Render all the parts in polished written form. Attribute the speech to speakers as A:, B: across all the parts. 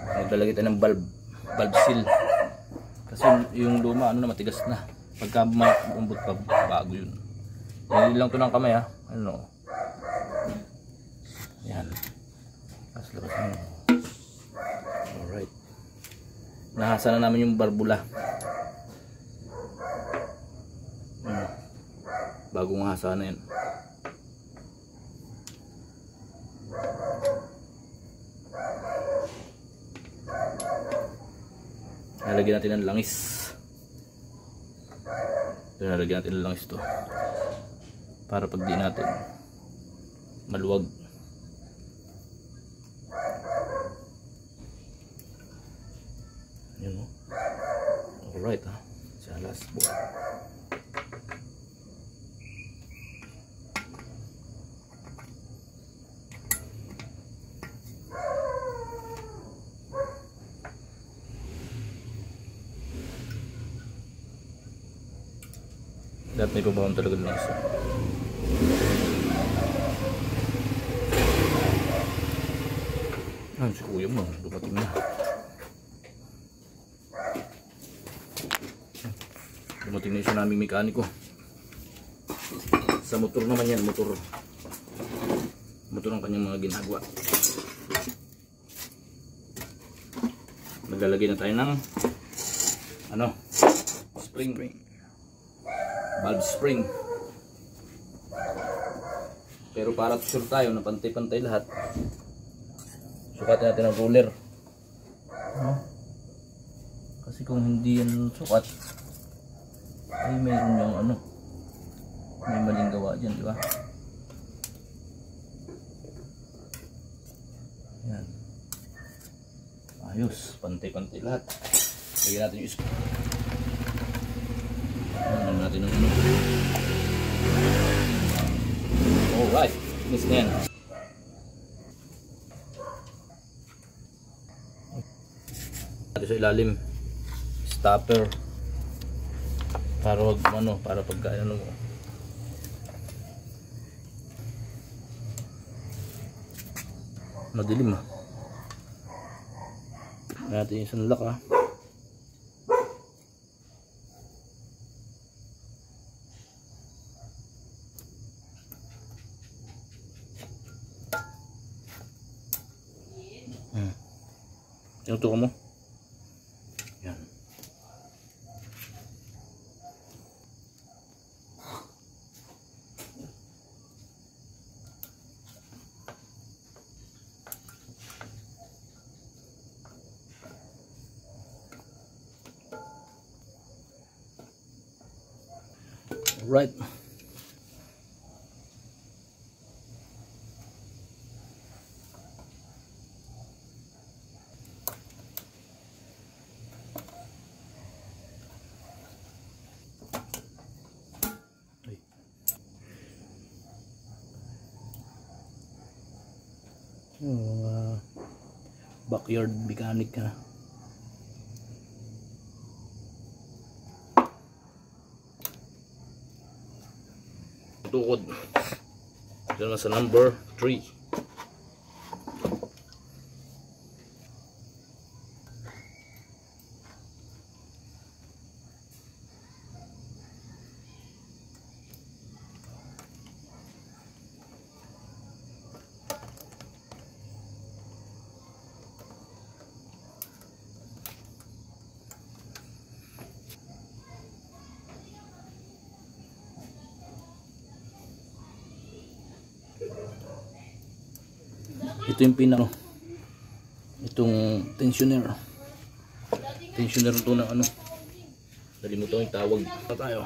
A: Maglalagay tayo ng valve seal. Kasi yung luma ano na matigas na. Pagka maumbot pa bago yun. Hindi lang to ng kamay ha. Ano? Yan. Labas mo. Alright. Nahasa na namin yung barbula. Bagong hasa na yan. Nalagyan natin ng langis. Ito, nalagyan natin ng langis to. Para pag di natin maluwag. Yun o. Alright ha. Sa last board. Dapat may pabawang talaga ng isa. Si kuya mo, dumating na. Dumating na isa naming mekaniko. Sa motor naman yan, motor ang kanyang mga ginagawa. Maglalagay na tayo ng ano, spring. Valve spring. Pero para sure tayo na pantay-pantay lahat, sukatin natin ang ruler. Kasi kung hindi yan sukat, ay mayroon yung ano, may maling gawa dyan, di ba? Yan. Ayos, pantay-pantay lahat. Lagyan natin yung spring. Ano natin ang ano. Alright, finish na yan. Natin sa ilalim stopper para wag ano, para pagka ano mo madilim natin yung sunlock Tinutukan mo. Yan. Right. Backyard mechanic na. Tukod. Diyan na sa number 3. Ito yung pinang itong tensioner ito ng ano, nalimutan yung tawag na tayo.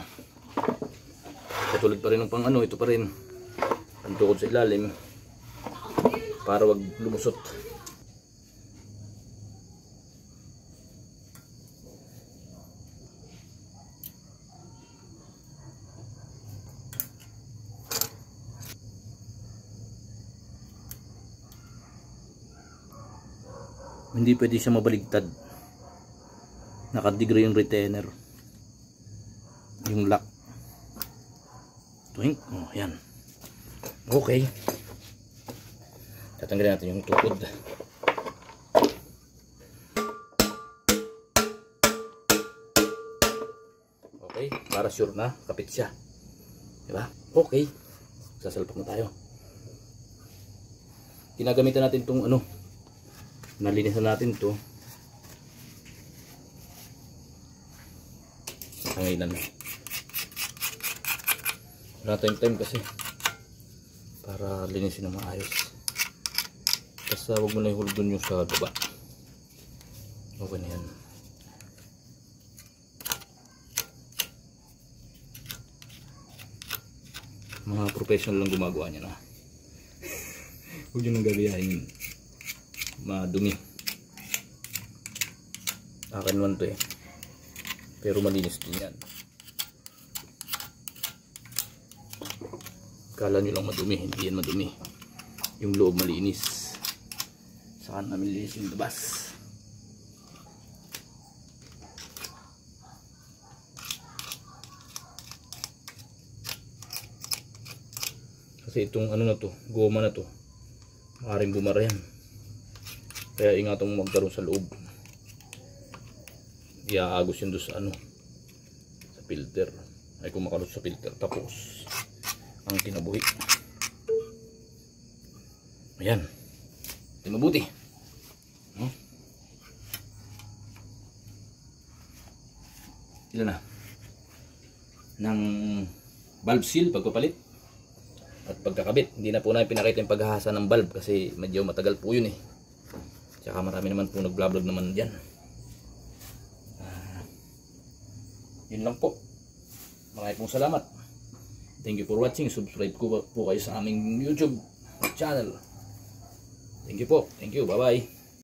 A: Katulad pa rin ng pang ano, ito pa rin ang tukod sa ilalim para wag lumusot. Hindi pwede siya mabaligtad. Nakadegree yung retainer. Yung lock. Tuwing. Oh, yan. Okay. Tatanggalin natin yung tukod. Okay, para sure na kapit siya. Diba? Okay. Sasalpak na tayo. Ginagamitan natin itong ano. Nalinisan natin to. Hanginan. Wala tayong time kasi para linisin na maayos. Basta huwag mo na ihulgon yung sa baba. Okay na yan. Mga professional lang gumagawa niya na. Huwag nyo nang gagayahin. Madumi. Akin naman to eh. Pero malinis din yan. Kala nyo lang madumi. Hindi yan madumi. Yung loob malinis. Saka namin linis yung labas. Kasi itong ano na to, goma na to, maaaring bumara yan. Kaya ingatong magkaroon sa loob. Iaagos yun doon sa ano, sa filter. Ay kung makaroon sa filter, tapos ang kinabuhi. Ayan. Ito mabuti. Ilan na? Ng valve seal pagpapalit at pagkakabit. Hindi na po namin pinakita yung paghahasa ng valve kasi medyo matagal po yun eh. Tsaka marami naman po nag-vlog naman dyan. Yun lang po. Maraming pong salamat. Thank you for watching. Subscribe po kayo sa aming YouTube channel. Thank you po. Thank you. Bye bye.